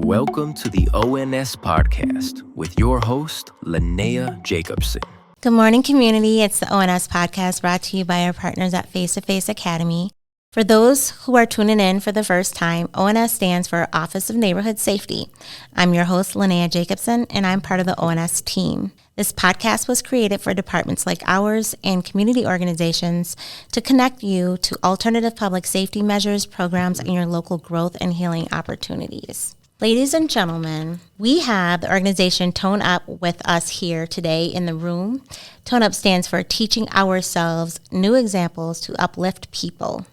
Welcome to the ONS podcast with your host, Linnea Jacobson. Good morning, community. It's the ONS podcast brought to you by our partners at Face to Face Academy. For those who are tuning in for the first time, ONS stands for Office of Neighborhood Safety. I'm your host, Linnea Jacobson, and I'm part of the ONS team. This podcast was created for departments like ours and community organizations to connect you to alternative public safety measures, programs, and your local growth and healing opportunities. Ladies and gentlemen, we have the organization T.O.N.E.U.P with us here today in the room. T.O.N.E.U.P stands for Teaching Ourselves New Examples to Uplift People.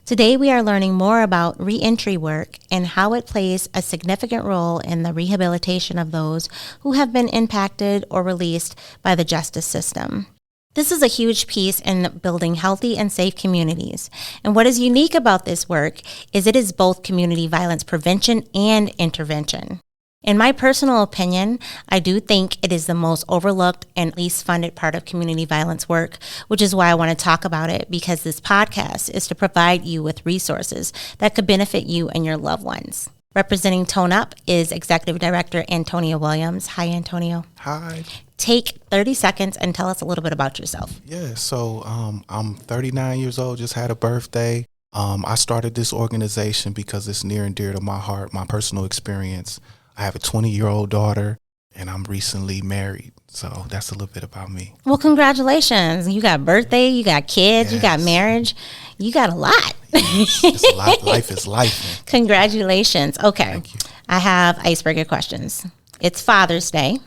Today we are learning more about reentry work and how it plays a significant role in the rehabilitation of those who have been impacted or released by the justice system. This is a huge piece in building healthy and safe communities. And what is unique about this work is it is both community violence prevention and intervention. In my personal opinion, I do think it is the most overlooked and least funded part of community violence work, which is why I want to talk about it, because this podcast is to provide you with resources that could benefit you and your loved ones. Representing T.O.N.E.U.P is Executive Director Antonio Williams. Hi, Antonio. Hi. Take 30 seconds and tell us a little bit about yourself. Yeah, so I'm 39 years old, just had a birthday. I started this organization because it's near and dear to my heart, my personal experience. I have a 20-year-old daughter, and I'm recently married. So that's a little bit about me. Well, congratulations. You got birthday, you got kids, You got marriage. You got a lot. It's a lot. Life is life. Congratulations. Okay. Thank you. I have icebreaker questions. It's Father's Day.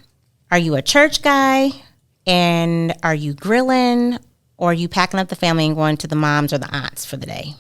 Are you a church guy? And are you grilling? Or are you packing up the family and going to the moms or the aunts for the day?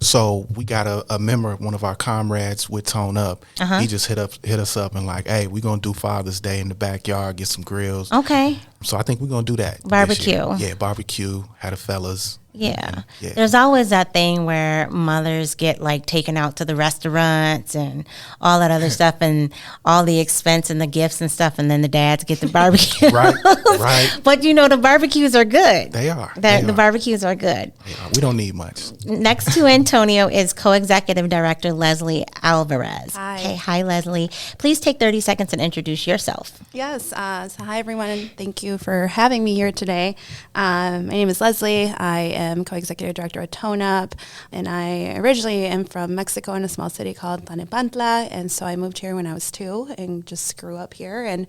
So we got a member, one of our comrades with T.O.N.E.U.P. He just hit us up and like, hey, we're going to do Father's Day in the backyard, get some grills. Okay. So I think we're going to do that. Barbecue. Yeah, barbecue, had the fellas. Yeah. Yeah. There's always that thing where mothers get like taken out to the restaurants and all that other stuff and all the expense and the gifts and stuff, and then the dads get the barbecue. Right. But you know, the barbecues are good. They are. The barbecues are good. We don't need much. Next to Antonio is Co-Executive Director Leslie Alvarez. Hi. Okay, hi Leslie. Please take 30 seconds and introduce yourself. Yes. So hi, everyone, and thank you for having me here today. My name is Leslie. I am Co-Executive Director at T.O.N.E.U.P, and I originally am from Mexico in a small city called Tlalnepantla, and so I moved here when I was 2 and just grew up here, and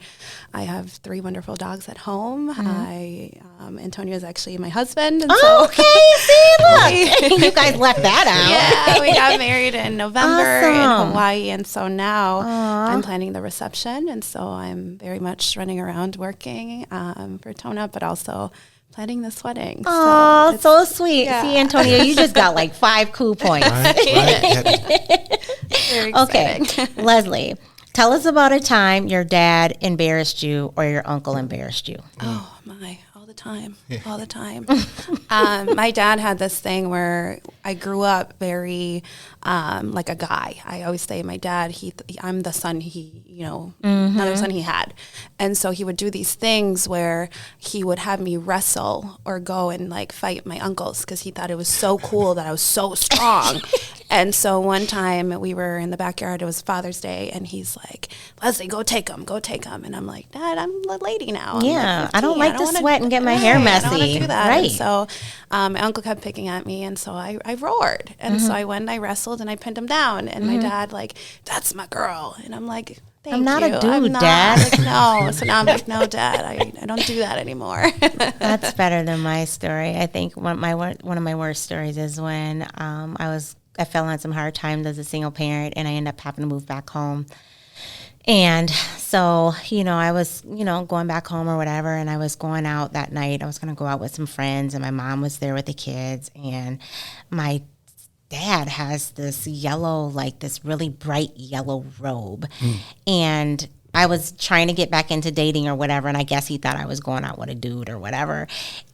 I have 3 wonderful dogs at home. Antonio is actually my husband. And okay, see, look. You guys left that out. Yeah, we got married in November in Awesome. Hawaii, and so now I'm planning the reception, and so I'm very much running around working for T.O.N.E.U.P, but also planning this wedding. Oh, so sweet. Yeah. See, Antonio, you just got like 5 cool points. Right. Very Okay, exciting. Leslie, tell us about a time your dad embarrassed you or your uncle embarrassed you. Oh my, all the time. My dad had this thing where I grew up very like a guy. I always say my dad, I'm the son another son he had. And so he would do these things where he would have me wrestle or go and like fight my uncles because he thought it was so cool that I was so strong. And so one time we were in the backyard, it was Father's Day, and he's like, Leslie, go take him. And I'm like, Dad, I'm a lady now. Yeah, I don't like like to sweat and get my hair I don't messy. want to do that. Right. And so my uncle kept picking at me, and so I roared. And so I went and I wrestled, and I pinned him down. And my dad like, that's my girl. And I'm like, thank I'm not you. a dude, I'm not. Dad. Like, no. So now I'm like, no, Dad, I don't do that anymore. That's better than my story. I think one of my worst stories is when I fell on some hard times as a single parent, and I ended up having to move back home. And so, I was, going back home or whatever, and I was going out that night. I was going to go out with some friends, and my mom was there with the kids, and my dad has this yellow, like this really bright yellow robe. And I was trying to get back into dating or whatever, and I guess he thought I was going out with a dude or whatever.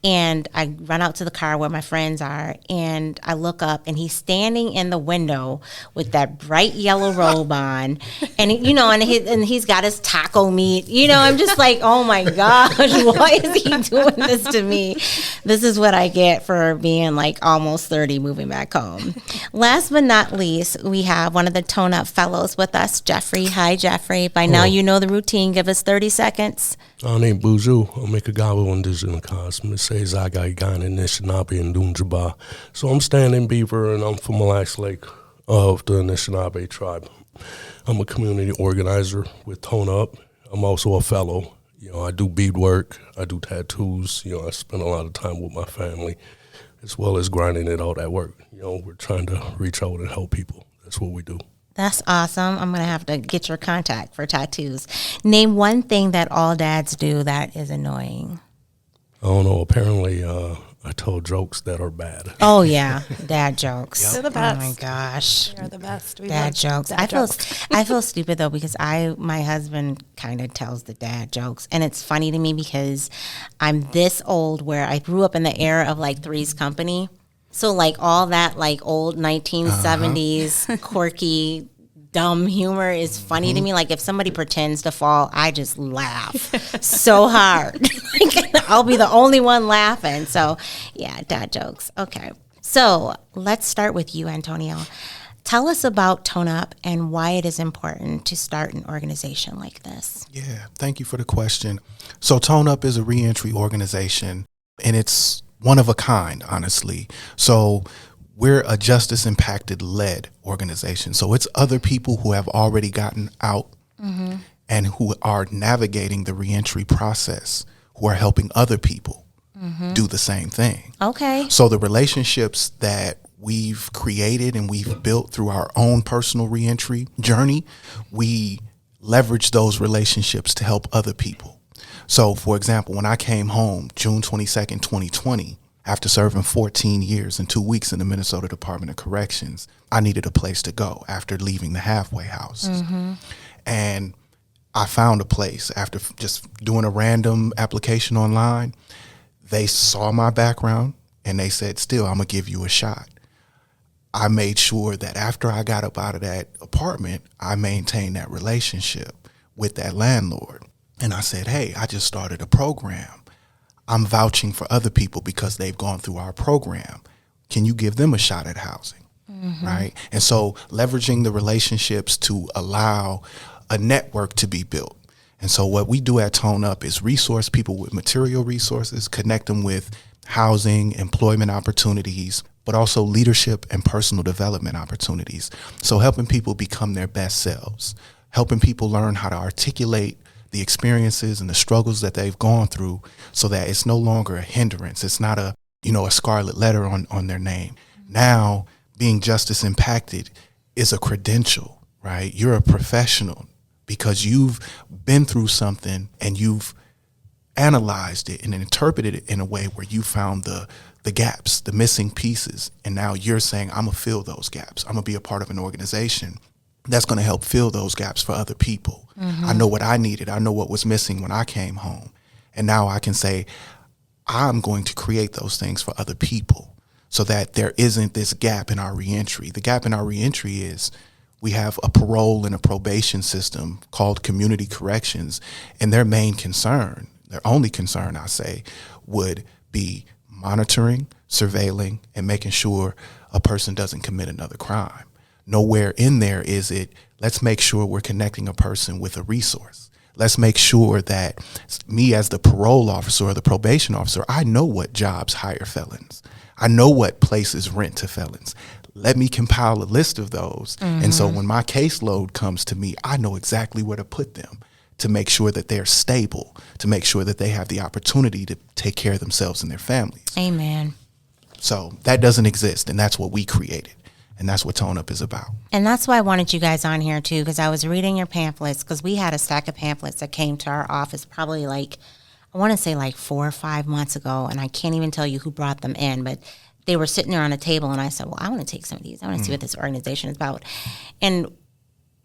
And I run out to the car where my friends are, and I look up, and he's standing in the window with that bright yellow robe on, and and he's got his taco meat. I'm just like, oh my gosh, why is he doing this to me? This is what I get for being like almost 30, moving back home. Last but not least, we have one of the T.O.N.E.U.P fellows with us, Jeffrey. Hi, Jeffrey. By now you know the routine. Give us 30 seconds. Ani buju omekagawa ndizuna kas Mrs. Agai Gan in Anishinaabe and Dunjaba. So I'm Stan in Beaver, and I'm from Mille Lacs Lake of the Anishinaabe tribe. I'm a community organizer with T.O.N.E.U.P. I'm also a fellow. I do beadwork, I do tattoos. I spend a lot of time with my family, as well as grinding it out at work. We're trying to reach out and help people. That's what we do. That's awesome. I'm going to have to get your contact for tattoos. Name one thing that all dads do that is annoying. I don't know. Apparently, I tell jokes that are bad. Oh, yeah. Dad jokes. They're the best. Oh, my gosh. They're the best. We Dad love jokes. dad I feel stupid, though, because my husband kind of tells the dad jokes. And it's funny to me because I'm this old where I grew up in the era of, like, Three's Company. So, like, all that, like, old 1970s quirky, dumb humor is funny to me. Like, if somebody pretends to fall, I just laugh so hard. I'll be the only one laughing. So, yeah, dad jokes. Okay. So, let's start with you, Antonio. Tell us about T.O.N.E.U.P and why it is important to start an organization like this. Yeah, thank you for the question. So, T.O.N.E.U.P is a reentry organization, and it's one of a kind, honestly. So we're a justice impacted led organization. So it's other people who have already gotten out and who are navigating the reentry process, who are helping other people do the same thing. Okay. So the relationships that we've created and we've built through our own personal reentry journey, we leverage those relationships to help other people. So, for example, when I came home June 22nd, 2020, after serving 14 years and 2 weeks in the Minnesota Department of Corrections, I needed a place to go after leaving the halfway houses. And I found a place after just doing a random application online. They saw my background and they said, still, I'm going to give you a shot. I made sure that after I got up out of that apartment, I maintained that relationship with that landlord. And I said, hey, I just started a program. I'm vouching for other people because they've gone through our program. Can you give them a shot at housing? Right? And so leveraging the relationships to allow a network to be built. And so what we do at T.O.N.E.U.P is resource people with material resources, connect them with housing, employment opportunities, but also leadership and personal development opportunities. So helping people become their best selves, helping people learn how to articulate the experiences and the struggles that they've gone through so that it's no longer a hindrance. It's not a scarlet letter on their name. Now, being justice impacted is a credential, right? You're a professional because you've been through something and you've analyzed it and interpreted it in a way where you found the gaps, the missing pieces. And now you're saying, I'm going to fill those gaps. I'm going to be a part of an organization that's going to help fill those gaps for other people. I know what I needed. I know what was missing when I came home. And now I can say, I'm going to create those things for other people so that there isn't this gap in our reentry. The gap in our reentry is we have a parole and a probation system called community corrections, and their main concern, their only concern, I say, would be monitoring, surveilling, and making sure a person doesn't commit another crime. Nowhere in there is it, let's make sure we're connecting a person with a resource. Let's make sure that me as the parole officer or the probation officer, I know what jobs hire felons. I know what places rent to felons. Let me compile a list of those. And so when my caseload comes to me, I know exactly where to put them to make sure that they're stable, to make sure that they have the opportunity to take care of themselves and their families. Amen. So that doesn't exist, and that's what we created. And that's what T.O.N.E.U.P is about. And that's why I wanted you guys on here, too, because I was reading your pamphlets, because we had a stack of pamphlets that came to our office probably I want to say 4 or 5 months ago, and I can't even tell you who brought them in, but they were sitting there on a table, and I said, well, I want to take some of these. I want to see what this organization is about. And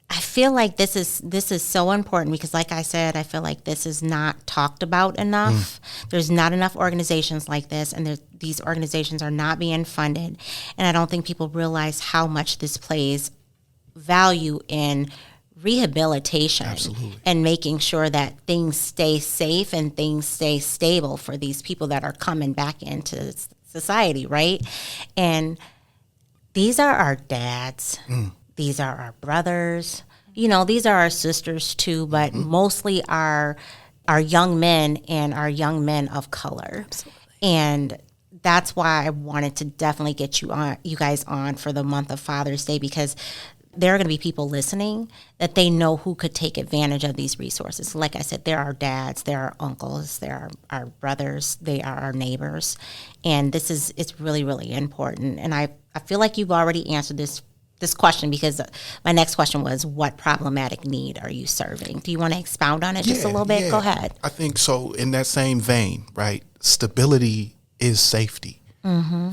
I feel like this is so important because, like I said, I feel like this is not talked about enough. There's not enough organizations like this, and these organizations are not being funded. And I don't think people realize how much this plays value in rehabilitation. Absolutely. And making sure that things stay safe and things stay stable for these people that are coming back into society, right? And these are our dads. These are our brothers. These are our sisters too, but mostly our young men and our young men of color. Absolutely. And that's why I wanted to definitely get you guys on for the month of Father's Day, because there are going to be people listening that they know who could take advantage of these resources. Like I said, there are dads, there are uncles, there are our brothers, they are our neighbors. And it's really, really important. And I feel like you've already answered this question, because my next question was, what problematic need are you serving? Do you want to expound on it just a little bit? Yeah. Go ahead. I think so. In that same vein, right? Stability is safety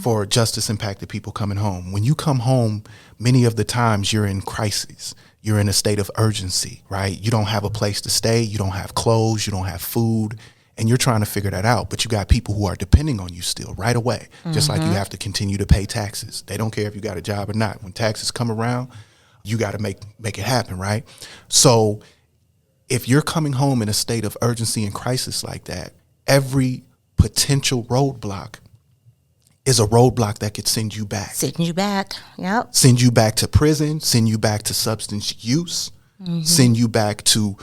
for justice impacted people coming home. When you come home, many of the times you're in crisis. You're in a state of urgency, right? You don't have a place to stay. You don't have clothes. You don't have food. And you're trying to figure that out. But you got people who are depending on you still right away, just like you have to continue to pay taxes. They don't care if you got a job or not. When taxes come around, you got to make it happen, right? So if you're coming home in a state of urgency and crisis like that, every potential roadblock is a roadblock that could send you back. Yep. Send you back to prison, send you back to substance use, send you back to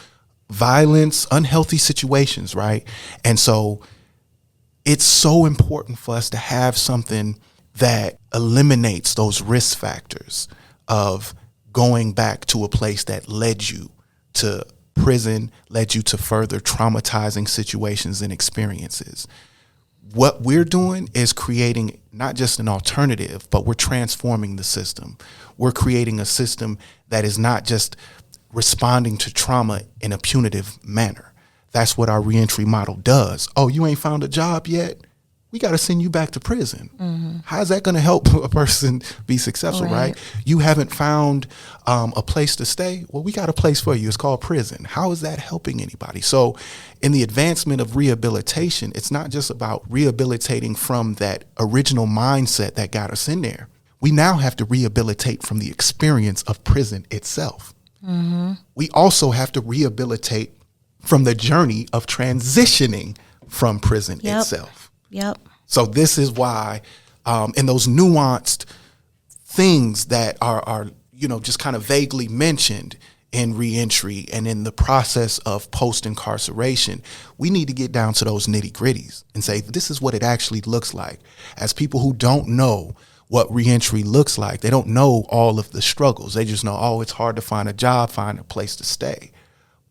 violence, unhealthy situations, right? And so it's so important for us to have something that eliminates those risk factors of going back to a place that led you to prison, led you to further traumatizing situations and experiences. What we're doing is creating not just an alternative, but we're transforming the system. We're creating a system that is not just responding to trauma in a punitive manner. That's what our reentry model does. Oh, you ain't found a job yet? We got to send you back to prison. How's that going to help a person be successful, right? You haven't found a place to stay? Well, we got a place for you. It's called prison. How is that helping anybody? So in the advancement of rehabilitation, it's not just about rehabilitating from that original mindset that got us in there. We now have to rehabilitate from the experience of prison itself. We also have to rehabilitate from the journey of transitioning from prison itself. Yep. So this is why in those nuanced things that are just kind of vaguely mentioned in reentry and in the process of post-incarceration, we need to get down to those nitty-gritties and say, this is what it actually looks like. As people who don't know what reentry looks like, they don't know all of the struggles. They just know, oh, it's hard to find a job, find a place to stay.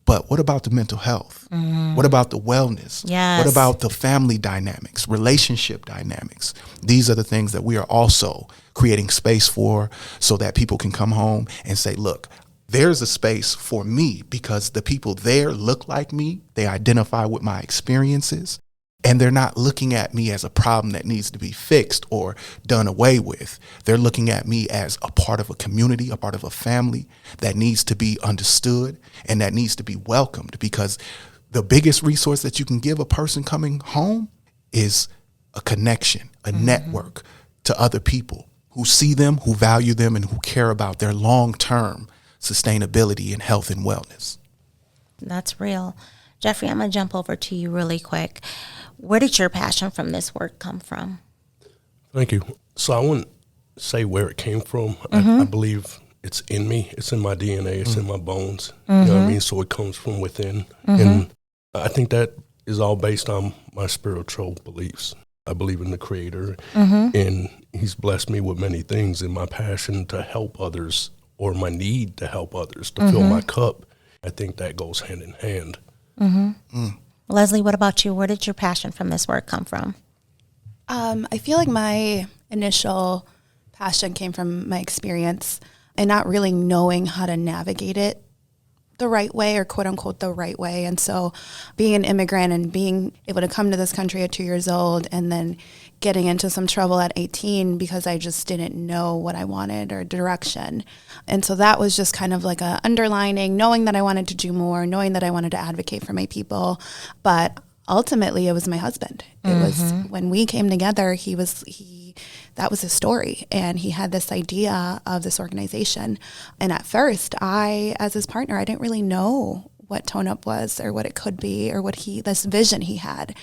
But what about the mental health? What about the wellness? Yes. What about the family dynamics, relationship dynamics? These are the things that we are also creating space for, so that people can come home and say, look, there's a space for me because the people there look like me. They identify with my experiences, and they're not looking at me as a problem that needs to be fixed or done away with. They're looking at me as a part of a community, a part of a family that needs to be understood and that needs to be welcomed, because the biggest resource that you can give a person coming home is a connection, a network to other people who see them, who value them, and who care about their long-term sustainability and health and wellness. That's real. Jeffrey, I'm going to jump over to you really quick. Where did your passion from this work come from? Thank you. So I wouldn't say where it came from. I believe it's in me. It's in my DNA. It's in my bones. You know what I mean? So it comes from within. And I think that is all based on my spiritual beliefs. I believe in the Creator, and He's blessed me with many things. And my passion to help others, or my need to help others, to fill my cup, I think that goes hand in hand. Leslie, what about you? Where did your passion from this work come from? I feel like my initial passion came from my experience and not really knowing how to navigate it the right way, or quote unquote the right way. And so being an immigrant and being able to come to this country at 2 years old and then getting into some trouble at 18 because I just didn't know what I wanted or direction. And so that was just kind of like a underlining, knowing that I wanted to do more, knowing that I wanted to advocate for my people. But ultimately it was my husband. It was when we came together, that was his story. And he had this idea of this organization. And at first as his partner, I didn't really know what T.O.N.E.U.P was or what it could be or this vision he had.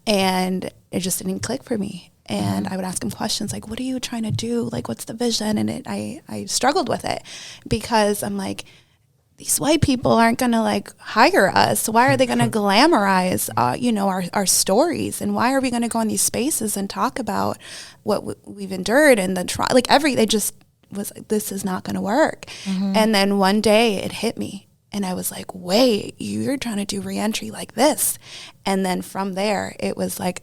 And it just didn't click for me. And I would ask him questions like, what are you trying to do? Like, what's the vision? And I struggled with it because I'm like, these white people aren't going to like hire us. Why are they going to glamorize, our stories? And why are we going to go in these spaces and talk about what we've endured and they just was like, this is not going to work. And then one day it hit me. And I was like, wait, you're trying to do reentry like this. And then from there, it was like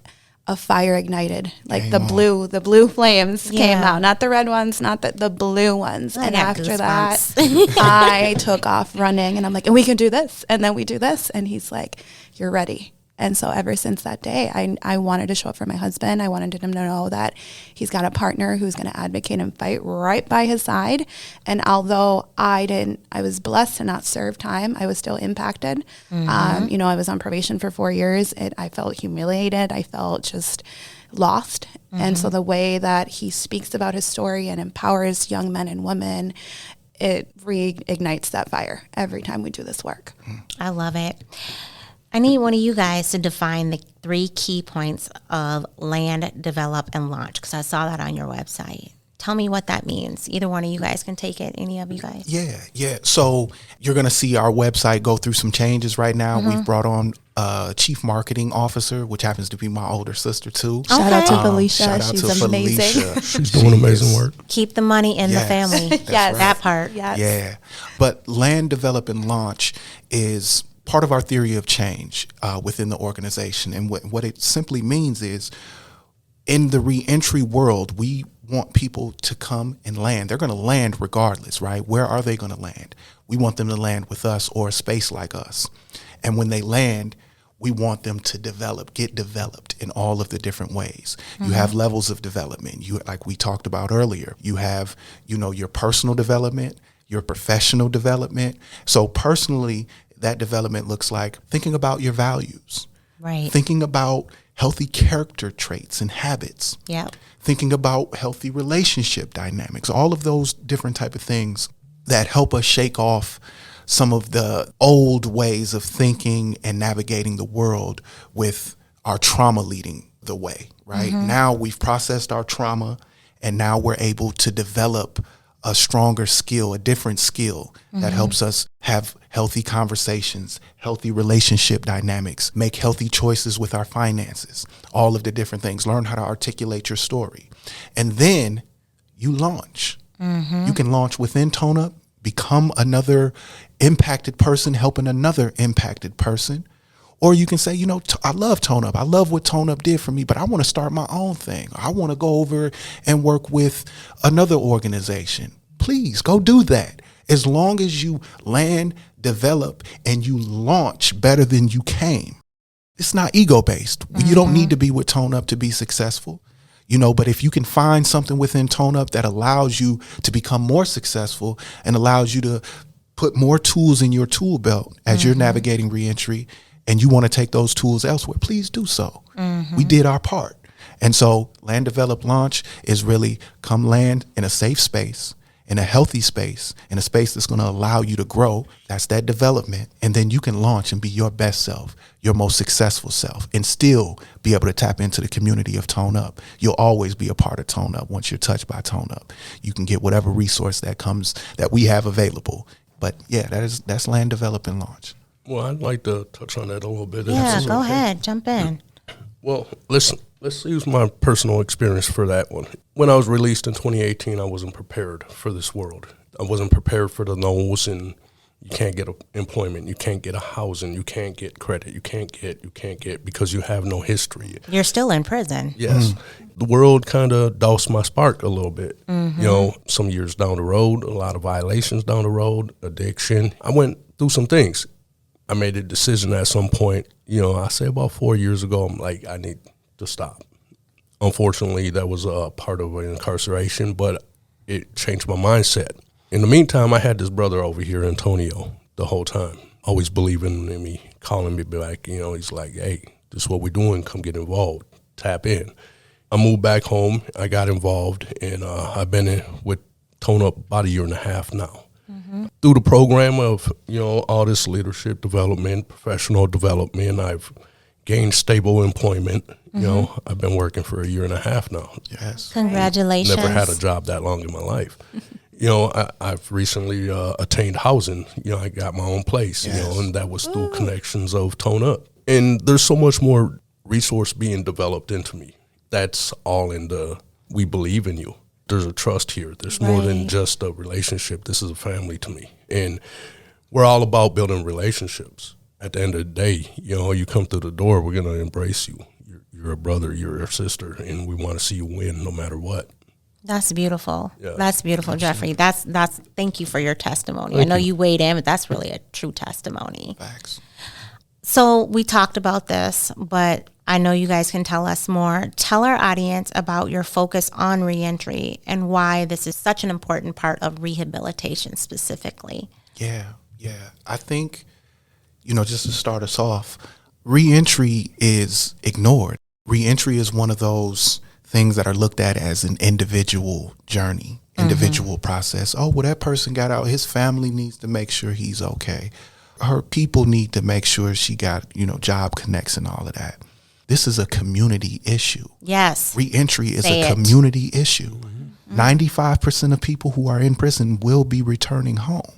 a fire ignited, like the blue flames came out, not the red ones, not the blue ones. And after that, I took off running and I'm like, and we can do this. And then we do this. And he's like, you're ready. And so ever since that day, I wanted to show up for my husband. I wanted him to know that he's got a partner who's going to advocate and fight right by his side. And although I was blessed to not serve time, I was still impacted. I was on probation for 4 years. I felt humiliated. I felt just lost. And so the way that he speaks about his story and empowers young men and women, it reignites that fire every time we do this work. I love it. I need one of you guys to define the 3 key points of land, develop, and launch, because I saw that on your website. Tell me what that means. Either one of you guys can take it. Any of you guys? Yeah. So you're going to see our website go through some changes right now. We've brought on a chief marketing officer, which happens to be my older sister too. Shout out to Felicia. She's amazing. She's doing amazing work. Keep the money in the family. Yes. Right. That part. Yes. Yeah. But land, develop, and launch is part of our theory of change within the organization. And what it simply means is, in the reentry world, we want people to come and land. They're going to land regardless, right? Where are they going to land? We want them to land with us or a space like us. And when they land, we want them to get developed in all of the different ways. You have levels of development. Like we talked about earlier, you have, your personal development, your professional development. So personally, that development looks like thinking about your values, right? Thinking about healthy character traits and habits, thinking about healthy relationship dynamics, all of those different type of things that help us shake off some of the old ways of thinking and navigating the world with our trauma leading the way, right? Now we've processed our trauma and now we're able to develop a stronger skill, a different skill that helps us have healthy conversations, healthy relationship dynamics, make healthy choices with our finances, all of the different things, learn how to articulate your story. And then you launch. You can launch within T.O.N.E.U.P, become another impacted person, helping another impacted person. Or you can say, I love T.O.N.E.U.P. I love what T.O.N.E.U.P did for me, but I want to start my own thing. I want to go over and work with another organization. Please go do that. As long as you land, develop, and you launch better than you came. It's not ego-based. You don't need to be with T.O.N.E.U.P to be successful. But if you can find something within T.O.N.E.U.P that allows you to become more successful and allows you to put more tools in your tool belt as you're navigating reentry, and you want to take those tools elsewhere, please do so. We did our part. And so land, develop, launch is really come land in a safe space, in a healthy space, in a space that's going to allow you to grow. That's that development. And then you can launch and be your best self, your most successful self, and still be able to tap into the community of T.O.N.E.U.P. You'll always be a part of T.O.N.E.U.P once you're touched by T.O.N.E.U.P. You can get whatever resource that we have available. But yeah, that's land, develop, and launch. Well, I'd like to touch on that a little bit. Yeah, go ahead. Jump in. Well, listen, let's use my personal experience for that one. When I was released in 2018, I wasn't prepared for this world. I wasn't prepared for the no's and You can't get employment. You can't get a housing. You can't get credit. You can't get because you have no history. You're still in prison. Yes. The world kind of doused my spark a little bit. You know, some years down the road, a lot of violations down the road, addiction. I went through some things. I made a decision at some point, you know, I say about 4 years ago, I'm like, I need to stop. Unfortunately, that was a part of an incarceration, but it changed my mindset. In the meantime, I had this brother over here, Antonio, the whole time, always believing in me, calling me back. You know, he's like, hey, this is what we're doing. Come get involved. Tap in. I moved back home. I got involved, and I've been in with T.O.N.E.U.P about 1.5 years now. Through the program of, you know, all this leadership development, professional development, I've gained stable employment. You know, I've been working for 1.5 years now. Yes. Congratulations. Never had a job that long in my life. You know, I've recently attained housing. You know, I got my own place, you know, and that was through connections of T.O.N.E.U.P. And there's so much more resource being developed into me. That's all in the, we believe in you. There's a trust here. There's more than just a relationship. This is a family to me. And we're all about building relationships. At the end of the day, you know, you come through the door, we're going to embrace you. You're a brother, you're a sister, and we want to see you win no matter what. That's beautiful. Yeah. That's beautiful, Jeffrey. That's thank you for your testimony. Thank I know you. you weighed in, but that's really a true testimony. Facts. So we talked about this, but I know you guys can tell us more. Tell our audience about your focus on reentry and why this is such an important part of rehabilitation specifically. Yeah. I think, you know, just to start us off, reentry is ignored. Reentry is one of those things that are looked at as an individual journey, individual process. Oh, well, that person got out. His family needs to make sure he's okay. Her people need to make sure she got, you know, job connects and all of that. This is a community issue. Yes. Reentry is a community issue. 95% of people who are in prison will be returning home,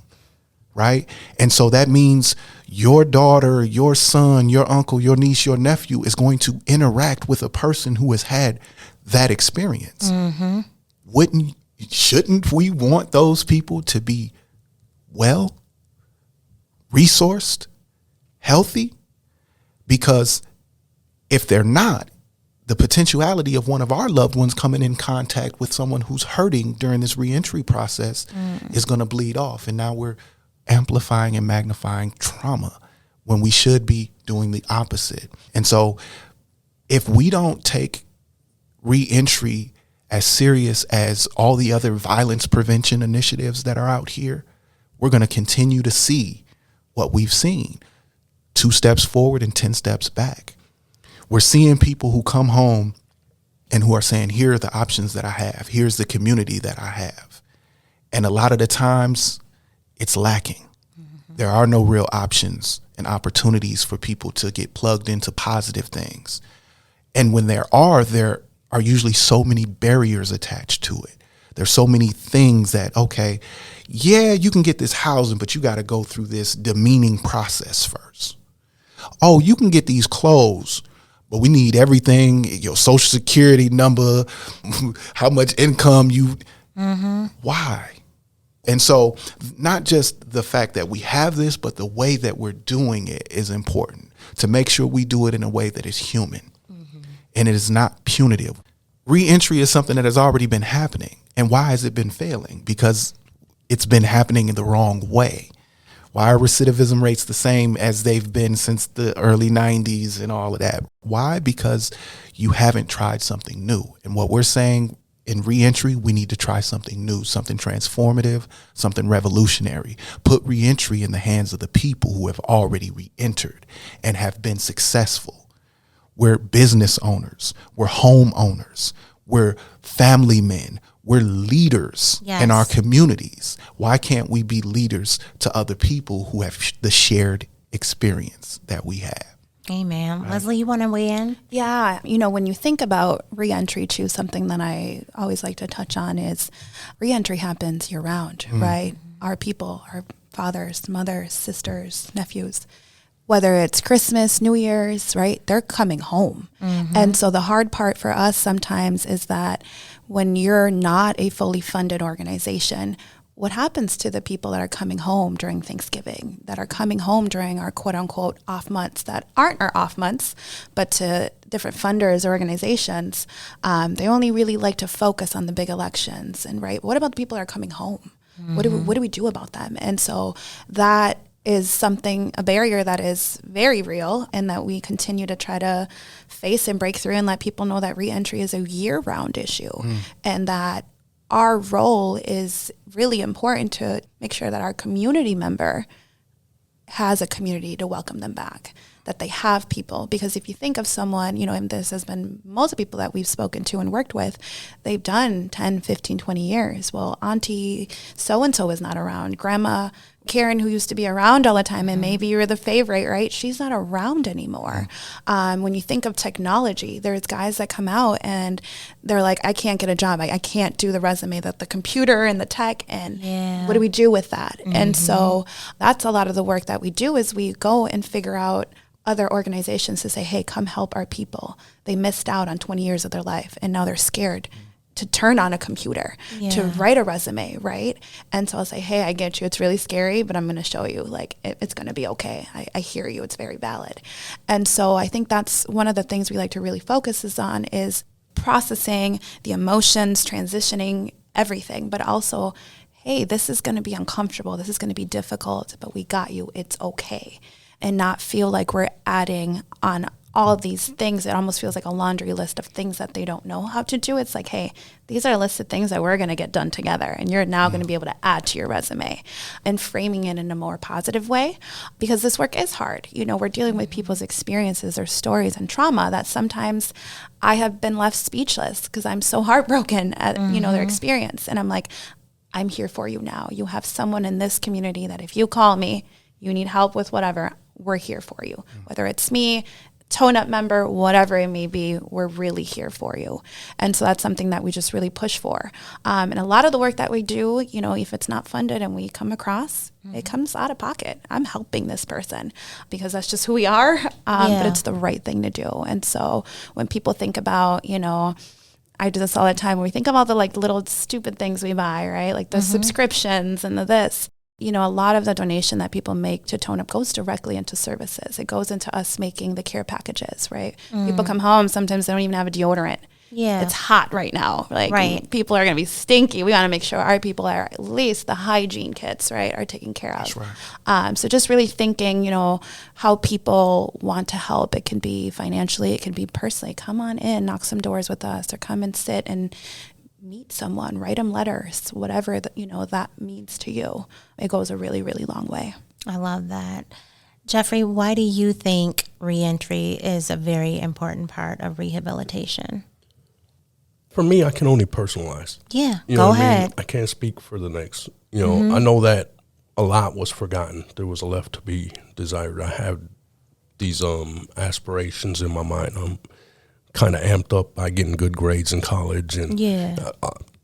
right? And so that means your daughter, your son, your uncle, your niece, your nephew is going to interact with a person who has had that experience. Shouldn't we want those people to be well, resourced, healthy? Because if they're not, the potentiality of one of our loved ones coming in contact with someone who's hurting during this reentry process is going to bleed off. And now we're amplifying and magnifying trauma when we should be doing the opposite. And so if we don't take reentry as serious as all the other violence prevention initiatives that are out here, we're going to continue to see what we've seen. 2 steps forward and 10 steps back. We're seeing people who come home and who are saying, here are the options that I have. Here's the community that I have. And a lot of the times it's lacking. There are no real options and opportunities for people to get plugged into positive things. And when there are usually so many barriers attached to it. There's so many things that, okay, yeah, you can get this housing, but you got to go through this demeaning process first. Oh, you can get these clothes, but we need everything, your social security number, how much income you, why? And so not just the fact that we have this, but the way that we're doing it is important to make sure we do it in a way that is human and it is not punitive. Reentry is something that has already been happening. And why has it been failing? Because it's been happening in the wrong way. Why are recidivism rates the same as they've been since the early 90s and all of that? Why? Because you haven't tried something new. And what we're saying in reentry, we need to try something new, something transformative, something revolutionary. Put reentry in the hands of the people who have already reentered and have been successful. We're business owners. We're homeowners. We're family men. We're leaders in our communities. Why can't we be leaders to other people who have the shared experience that we have? Amen. Right. Leslie, you want to weigh in? Yeah. You know, when you think about reentry too, something that I always like to touch on is reentry happens year round, right? Our people, our fathers, mothers, sisters, nephews, whether it's Christmas, New Year's, right? They're coming home. And so the hard part for us sometimes is that when you're not a fully funded organization, what happens to the people that are coming home during Thanksgiving, that are coming home during our quote unquote off months that aren't our off months, but to different funders or organizations, they only really like to focus on the big elections. And right, what about the people that are coming home? What do we do about them? And so that is something, a barrier that is very real, and that we continue to try to face and break through and let people know that reentry is a year-round issue, and that our role is really important to make sure that our community member has a community to welcome them back, that they have people. Because if you think of someone, you know, and this has been most of the people that we've spoken to and worked with, they've done 10, 15, 20 years. Well, Auntie so-and-so is not around. Grandma Karen, who used to be around all the time, and maybe you were the favorite, right? She's not around anymore. When you think of technology, there's guys that come out and they're like, I can't get a job. I can't do the resume, that the computer and the tech, and what do we do with that? And so that's a lot of the work that we do, is we go and figure out other organizations to say, hey, come help our people. They missed out on 20 years of their life, and now they're scared to turn on a computer, to write a resume, right? And so I'll say, hey, I get you. It's really scary, but I'm going to show you, like, it's going to be okay. I hear you. It's very valid. And so I think that's one of the things we like to really focus on, is processing the emotions, transitioning everything, but also, hey, this is going to be uncomfortable. This is going to be difficult, but we got you. It's okay. And not feel like we're adding on all of these things. It almost feels like a laundry list of things that they don't know how to do. It's like, hey, these are a list of things that we're going to get done together, and you're now going to be able to add to your resume, and framing it in a more positive way, because this work is hard. You know, we're dealing with people's experiences or stories and trauma that sometimes I have been left speechless because I'm so heartbroken at, you know, their experience. And I'm like, I'm here for you now. You have someone in this community that if you call me, you need help with whatever, we're here for you. Whether it's me, T.O.N.E.U.P member, whatever it may be, we're really here for you. And so that's something that we just really push for. And a lot of the work that we do, you know, if it's not funded and we come across, it comes out of pocket. I'm helping this person because that's just who we are, but it's the right thing to do. And so when people think about, you know, I do this all the time, when we think of all the like little stupid things we buy, right? Like the subscriptions and the this. You know, a lot of the donation that people make to T.O.N.E.U.P goes directly into services. It goes into us making the care packages, right? People come home, sometimes they don't even have a deodorant. Yeah. It's hot right now. Like, people are going to be stinky. We want to make sure our people are, at least the hygiene kits, right, are taken care of. That's right. So just really thinking, you know, how people want to help. It can be financially, it can be personally. Come on in, knock some doors with us, or come and sit and meet someone, write them letters, whatever that, you know, that means to you. It goes a really, really long way. I love that. Jeffrey, why do you think reentry is a very important part of rehabilitation? For me, I can only personalize. Yeah, you know go ahead. I mean? I can't speak for the next. You know, I know that a lot was forgotten. There was a left to be desired. I have these aspirations in my mind. I'm kind of amped up by getting good grades in college, and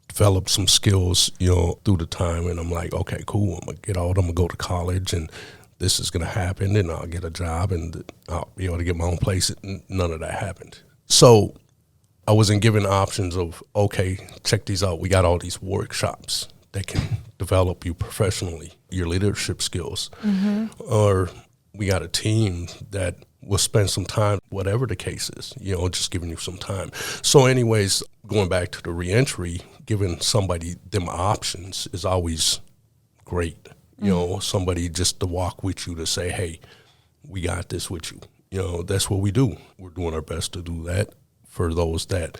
developed some skills, you know, through the time. And I'm like, okay, cool. I'm gonna get out. I'm gonna go to college, and this is gonna happen. And I'll get a job, and I'll be able to get my own place. And none of that happened. So I wasn't given options of, okay, check these out. We got all these workshops that can develop you professionally, your leadership skills, or we got a team that will spend some time, whatever the case is, you know, just giving you some time. So anyways, going back to the reentry, giving somebody them options is always great. You know, somebody just to walk with you to say, hey, we got this with you. You know, that's what we do. We're doing our best to do that for those that,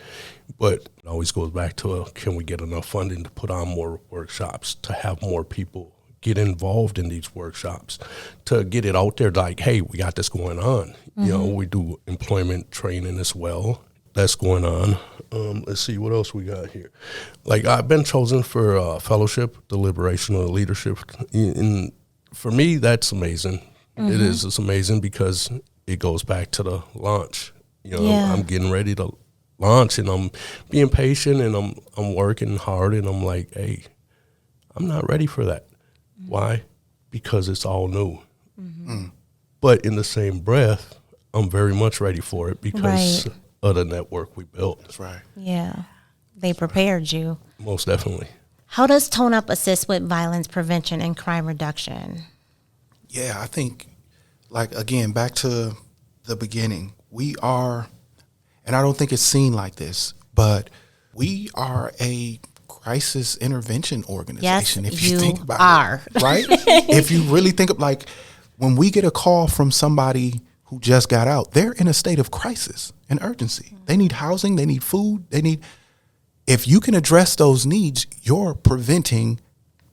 but it always goes back to, can we get enough funding to put on more workshops, to have more people get involved in these workshops, to get it out there like, hey, we got this going on. You know, we do employment training as well. That's going on. Let's see what else we got here. Like, I've been chosen for fellowship, the liberation of leadership. And for me, that's amazing. It is. It's amazing because it goes back to the launch. You know, I'm getting ready to launch, and I'm being patient, and I'm working hard, and I'm like, hey, I'm not ready for that. Why? Because it's all new. But in the same breath, I'm very much ready for it because of the network we built. That's right. Yeah. They prepared you. Most definitely. How does T.O.N.E.U.P assist with violence prevention and crime reduction? Yeah, I think, like, again, back to the beginning, we are, and I don't think it's seen like this, but we are a crisis intervention organization. Yes, if you think about are. it, right? If you really think of, like, when we get a call from somebody who just got out, they're in a state of crisis and urgency. They need housing, they need food, if you can address those needs, you're preventing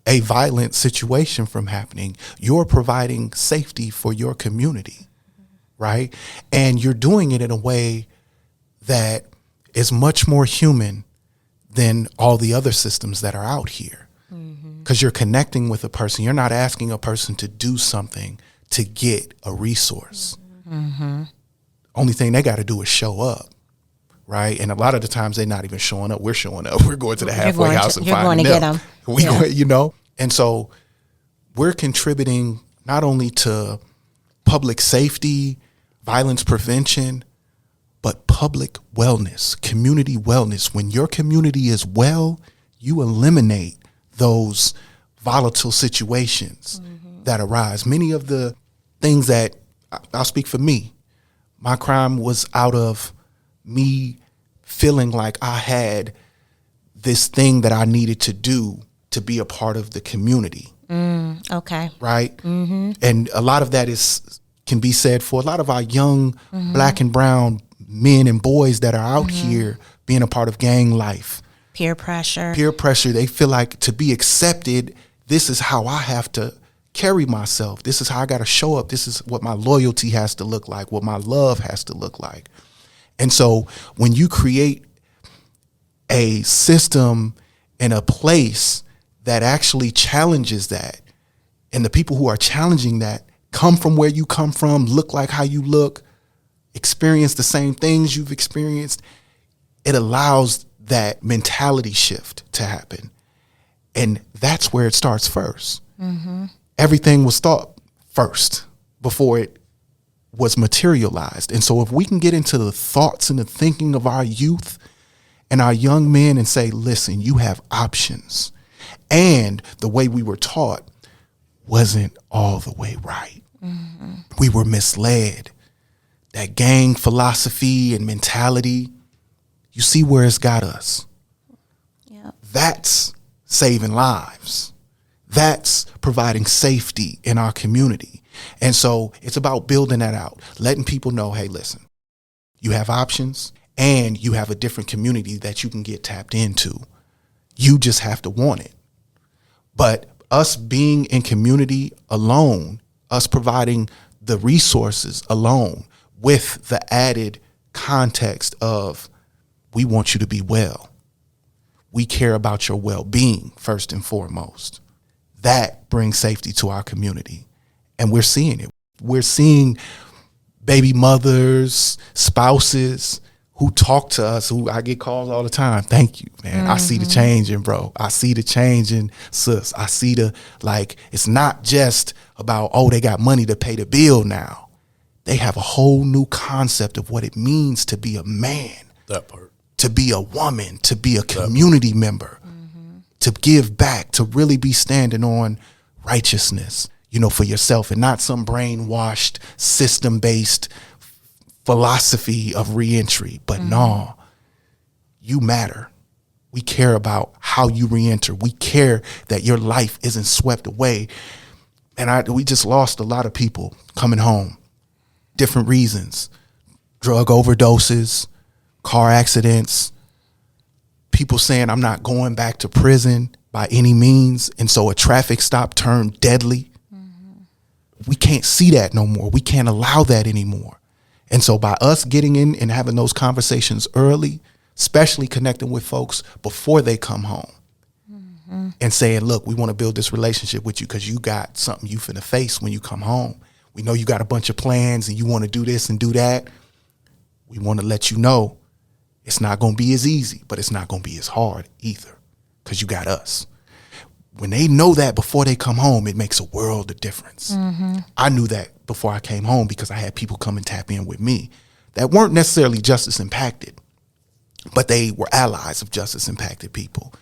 a violent situation from happening. You're providing safety for your community, right? And you're doing it in a way that is much more human than all the other systems that are out here. Because you're connecting with a person. You're not asking a person to do something to get a resource. Only thing they got to do is show up, right? And a lot of the times they're not even showing up. We're showing up. We're going to the halfway house and finding them. We going, you know? And so we're contributing not only to public safety, violence prevention, but public wellness, community wellness. When your community is well, you eliminate those volatile situations that arise. Many of the things that, I'll speak for me, my crime was out of me feeling like I had this thing that I needed to do to be a part of the community. Okay. Right? And a lot of that can be said for a lot of our young black and brown men and boys that are out here being a part of gang life. Peer pressure. They feel like to be accepted, this is how I have to carry myself. This is how I got to show up. This is what my loyalty has to look like, what my love has to look like. And so when you create a system and a place that actually challenges that, and the people who are challenging that come from where you come from, look like how you look, experience the same things you've experienced, it allows that mentality shift to happen. And that's where it starts first. Everything was thought first before it was materialized. And so if we can get into the thoughts and the thinking of our youth and our young men and say, listen, you have options. And the way we were taught wasn't all the way right. We were misled. That gang philosophy and mentality, you see where it's got us. Yep. That's saving lives. That's providing safety in our community. And so it's about building that out, letting people know, hey, listen, you have options and you have a different community that you can get tapped into. You just have to want it. But us being in community alone, us providing the resources alone with the added context of we want you to be well. We care about your well-being first and foremost. That brings safety to our community. And we're seeing it. We're seeing baby mothers, spouses who talk to us, who I get calls all the time. Thank you, man. I see the change in bro. I see the change in sis. I see it's not just about, oh, they got money to pay the bill now. They have a whole new concept of what it means to be a man. That part. To be a woman, to be a community member, to give back, to really be standing on righteousness, for yourself and not some brainwashed, system-based philosophy of reentry. But no, you matter. We care about how you reenter. We care that your life isn't swept away. And we just lost a lot of people coming home. Different reasons. Drug overdoses, car accidents, people saying I'm not going back to prison by any means. And so a traffic stop turned deadly. We can't see that no more. We can't allow that anymore. And so by us getting in and having those conversations early, especially connecting with folks before they come home and saying, look, we want to build this relationship with you because you got something you finna face when you come home. We know you got a bunch of plans and you want to do this and do that. We want to let you know it's not going to be as easy, but it's not going to be as hard either because you got us. When they know that before they come home, it makes a world of difference. I knew that before I came home because I had people come and tap in with me that weren't necessarily justice impacted, but they were allies of justice impacted people.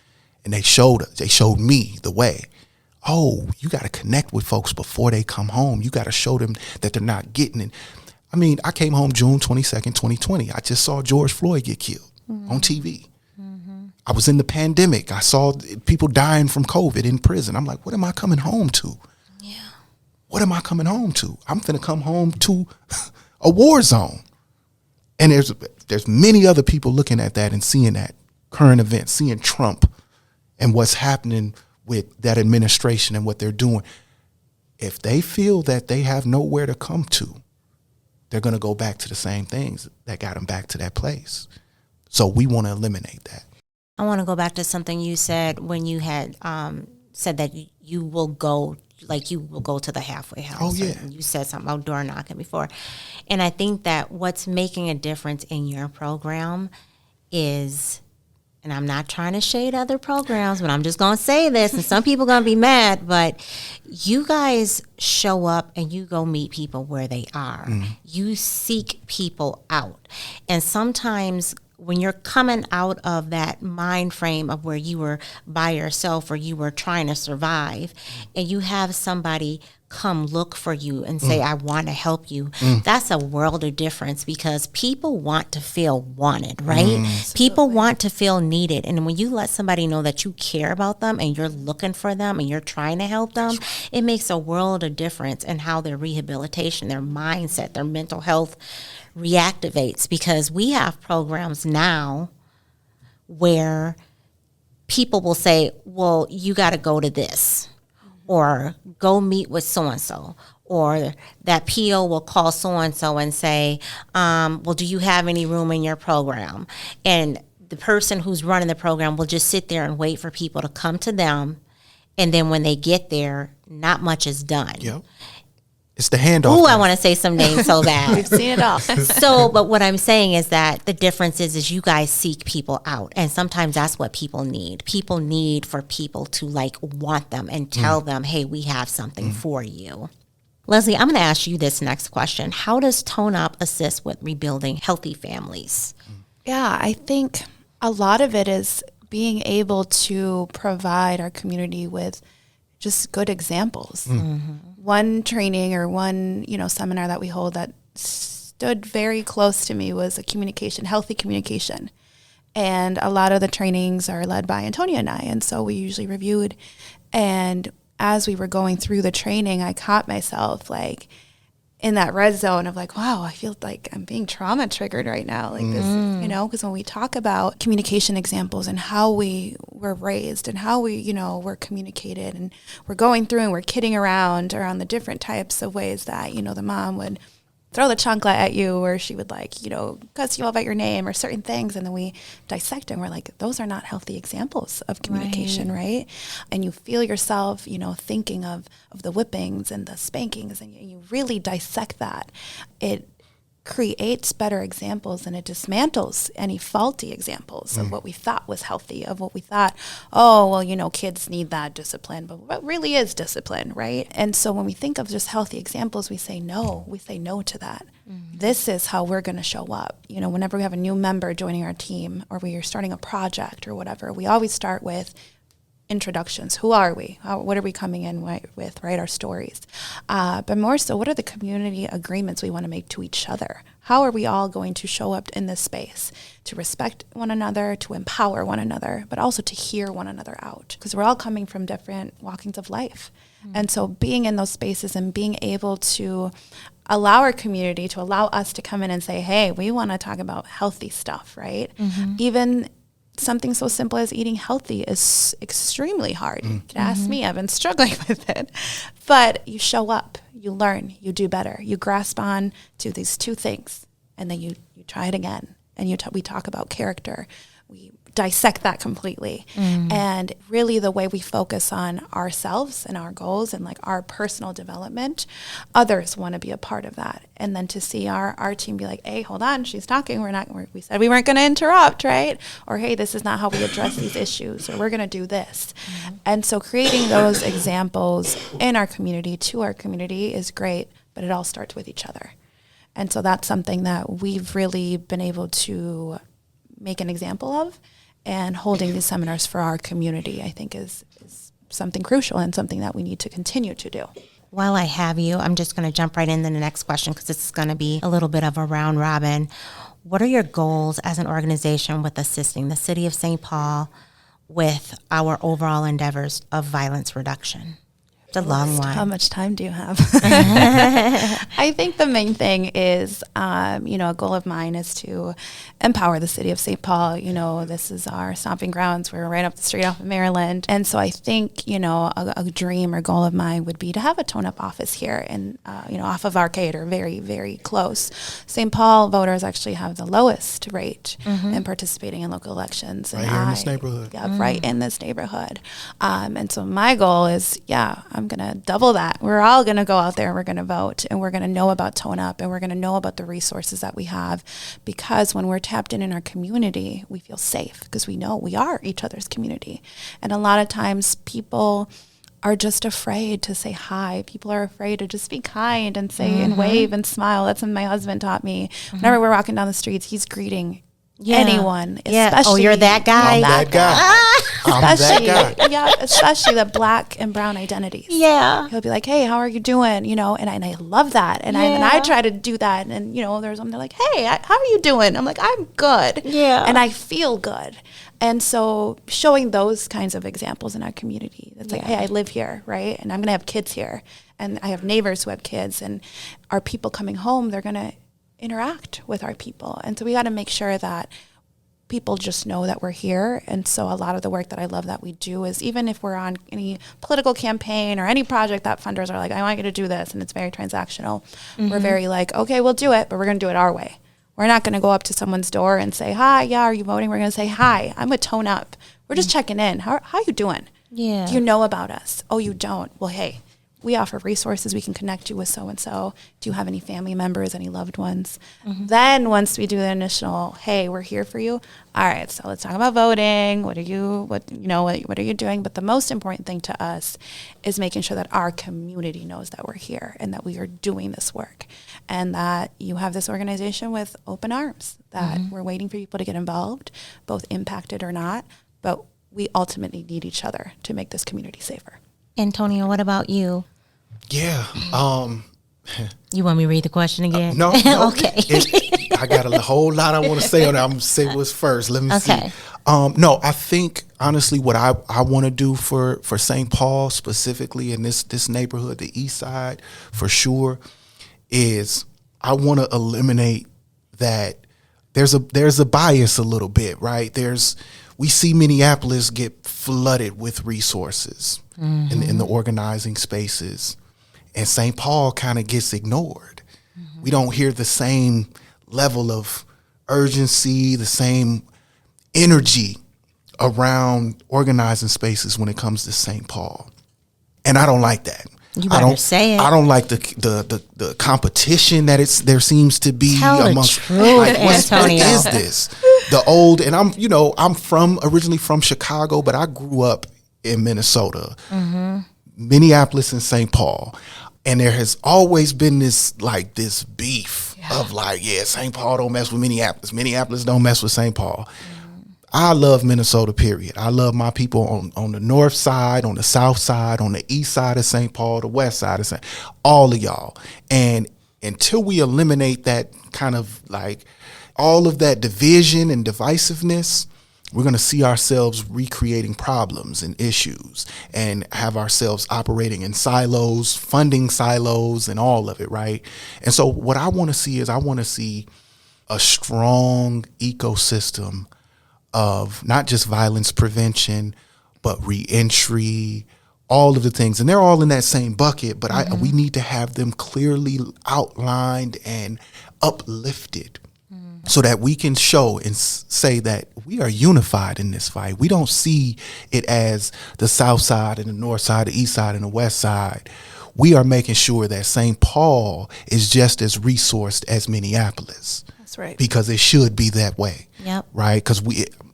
And they showed me the way. Oh, you got to connect with folks before they come home. You got to show them that they're not getting it. I mean, I came home June 22nd, 2020. I just saw George Floyd get killed on TV. I was in the pandemic. I saw people dying from COVID in prison. I'm like, what am I coming home to? Yeah. What am I coming home to? I'm finna come home to a war zone. And there's many other people looking at that and seeing that current event, seeing Trump and what's happening with that administration and what they're doing. If they feel that they have nowhere to come to, they're going to go back to the same things that got them back to that place. So we want to eliminate that. I want to go back to something you said when you had said that you will go to the halfway house. Oh, yeah. And you said something about door knocking before. And I think that what's making a difference in your program is, and I'm not trying to shade other programs, but I'm just going to say this, and some people are going to be mad, but you guys show up and you go meet people where they are. You seek people out. And sometimes when you're coming out of that mind frame of where you were by yourself or you were trying to survive, and you have somebody come look for you and say, I want to help you, that's a world of difference, because people want to feel wanted, right? People want to feel needed. And when you let somebody know that you care about them and you're looking for them and you're trying to help them, it makes a world of difference in how their rehabilitation, their mindset, their mental health reactivates. Because we have programs now where people will say, well, you got to go to this, or go meet with so-and-so, or that PO will call so-and-so and say, well, do you have any room in your program? And the person who's running the program will just sit there and wait for people to come to them. And then when they get there, not much is done. Yep. It's the handoff. Ooh, I want to say some names so bad. We've seen it all. So, but what I'm saying is that the difference is you guys seek people out. And sometimes that's what people need. People need for people to want them and tell them, hey, we have something for you. Leslie, I'm going to ask you this next question. How does T.O.N.E.U.P assist with rebuilding healthy families? Yeah, I think a lot of it is being able to provide our community with just good examples. One training or one, seminar that we hold that stood very close to me was healthy communication. And a lot of the trainings are led by Antonia and I. And so we usually reviewed. And as we were going through the training, I caught myself in that red zone of wow, I feel like I'm being trauma triggered right now. This, because when we talk about communication examples and how we were raised and how we, were communicated, and we're going through and we're kidding around the different types of ways that, the mom would throw the chancla at you, or she would cuss you out by your name or certain things. And then we dissect and we're like, those are not healthy examples of communication, right? And you feel yourself, thinking of the whippings and the spankings, and you really dissect that. It creates better examples, and it dismantles any faulty examples of what we thought was healthy, of what we thought, kids need that discipline, but what really is discipline, right? And so when we think of just healthy examples, we say no to that. This is how we're going to show up. Whenever we have a new member joining our team, or we are starting a project or whatever, we always start with introductions. Who are we? What are we coming in with, right? Our stories. But more so, what are the community agreements we want to make to each other? How are we all going to show up in this space to respect one another, to empower one another, but also to hear one another out? Because we're all coming from different walkings of life. And so being in those spaces and being able to allow our community to allow us to come in and say, hey, we want to talk about healthy stuff, right? Even something so simple as eating healthy is extremely hard. You can ask me, I've been struggling with it. But you show up, you learn, you do better. You grasp on to these two things, and then you try it again. And we talk about character. We dissect that completely. And really the way we focus on ourselves and our goals and our personal development, others want to be a part of that. And then to see our team be like, hey, hold on, she's talking. We said we weren't going to interrupt, right? Or, hey, this is not how we address these issues, or we're going to do this. And so creating those examples in our community, to our community, is great, but it all starts with each other. And so that's something that we've really been able to make an example of. and holding these seminars for our community, I think is something crucial and something that we need to continue to do. While I have you, I'm just going to jump right into the next question because it's going to be a little bit of a round robin. What are your goals as an organization with assisting the city of St. Paul with our overall endeavors of violence reduction? It's a long one. How much time do you have? I think the main thing is, a goal of mine is to empower the city of St. Paul. This is our stomping grounds. We're right up the street off of Maryland. And so I think, a dream or goal of mine would be to have a T.O.N.E.U.P office here and, off of Arcade or very, very close. St. Paul voters actually have the lowest rate in participating in local elections. Right here in this neighborhood. Yeah, right in this neighborhood. And so my goal is, I'm going to double that. We're all going to go out there and we're going to vote and we're going to know about T.O.N.E.U.P and we're going to know about the resources that we have, because when we're tapped in our community, we feel safe because we know we are each other's community. And a lot of times people are just afraid to say hi. People are afraid to just be kind and say and wave and smile. That's what my husband taught me. Whenever we're walking down the streets, he's greeting anyone. Especially, you're that guy. I'm that guy. I'm that guy. Yeah, especially the Black and brown identities. Yeah. He'll be like, hey, how are you doing? And I love that. And I try to do that. And, there's them, they're like, hey, how are you doing? I'm like, I'm good. Yeah. And I feel good. And so showing those kinds of examples in our community, it's like, hey, I live here, right? And I'm going to have kids here. And I have neighbors who have kids. And our people coming home, they're going to interact with our people. And so we got to make sure that people just know that we're here. And so a lot of the work that I love that we do is, even if we're on any political campaign or any project that funders are like, I want you to do this, and it's very transactional, we're very like, okay, we'll do it, but we're going to do it our way. We're not going to go up to someone's door and say, hi, are you voting? We're going to say, hi, I'm with T.O.N.E.U.P. We're just checking in. How are you doing? Yeah. Do you know about us? Oh, you don't? Well, hey, we offer resources. We can connect you with so-and-so. Do you have any family members, any loved ones? Then once we do the initial, hey, we're here for you. All right, so let's talk about voting. What are you doing? But the most important thing to us is making sure that our community knows that we're here and that we are doing this work, and that you have this organization with open arms, that we're waiting for people to get involved, both impacted or not, but we ultimately need each other to make this community safer. Antonio, what about you? Yeah. You want me to read the question again? No. Okay. I got a whole lot I want to say on that. I'm going to say what's first. Let me see. No, I think, honestly, what I want to do for St. Paul specifically in this neighborhood, the east side, for sure, is I want to eliminate that there's a bias a little bit, right? We see Minneapolis get flooded with resources in the organizing spaces, and St. Paul kind of gets ignored. We don't hear the same level of urgency, the same energy around organizing spaces when it comes to St. Paul, and I don't like that. You better say it. I don't like the competition that there seems to be amongst. What is this? The old, and I'm originally from Chicago, but I grew up in Minnesota, Minneapolis and St. Paul. And there has always been this beef of St. Paul don't mess with Minneapolis. Minneapolis don't mess with St. Paul. I love Minnesota, period. I love my people on the north side, on the south side, on the east side of St. Paul, the west side of St. all of y'all. And until we eliminate that kind of all of that division and divisiveness, we're going to see ourselves recreating problems and issues and have ourselves operating in silos, funding silos, and all of it, right? And so what I want to see is a strong ecosystem of not just violence prevention, but reentry, all of the things. And they're all in that same bucket, but we need to have them clearly outlined and uplifted so that we can show and say that we are unified in this fight. We don't see it as the south side and the north side, the east side and the west side. We are making sure that St. Paul is just as resourced as Minneapolis. That's right. Because it should be that way. Yep. Right? Because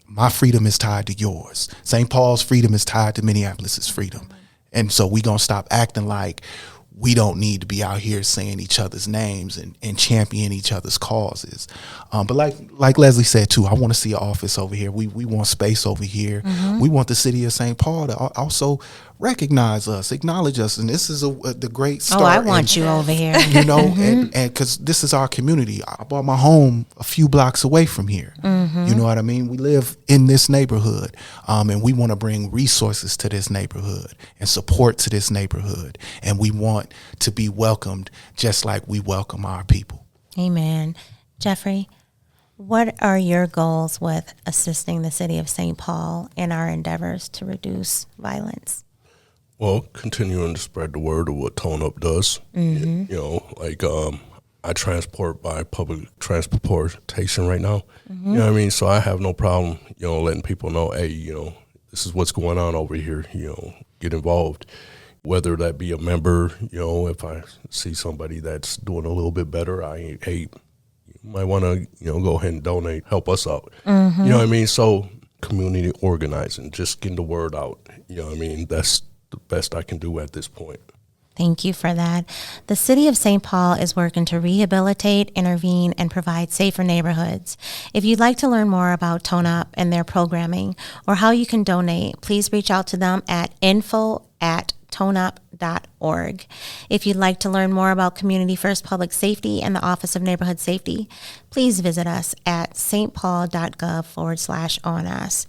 my freedom is tied to yours. St. Paul's freedom is tied to Minneapolis's freedom. And so we're going to stop acting like we don't need to be out here saying each other's names and champion each other's causes. But like Leslie said too, I want to see an office over here. We want space over here. We want the city of St. Paul to also recognize us, acknowledge us, and this is the great start. Oh, I want you over here. You know, and because this is our community. I bought my home a few blocks away from here. You know what I mean? We live in this neighborhood, and we want to bring resources to this neighborhood and support to this neighborhood, and we want to be welcomed just like we welcome our people. Amen. Jeffrey, what are your goals with assisting the city of St. Paul in our endeavors to reduce violence? Well, continuing to spread the word of what T.O.N.E.U.P does. You know, like I transport by public transportation right now. You know what I mean? So I have no problem, you know, letting people know, hey, you know, this is what's going on over here. You know, get involved. Whether that be a member, you know, if I see somebody that's doing a little bit better, you might want to, you know, go ahead and donate, help us out. You know what I mean? So community organizing, just getting the word out. You know what I mean? That's the best I can do at this point. Thank you for that. The city of St. Paul is working to rehabilitate, intervene, and provide safer neighborhoods. If you'd like to learn more about T.O.N.E.U.P and their programming or how you can donate, please reach out to them at info@toneup.org. If you'd like to learn more about Community First Public Safety and the Office of Neighborhood Safety, please visit us at stpaul.gov/ONS.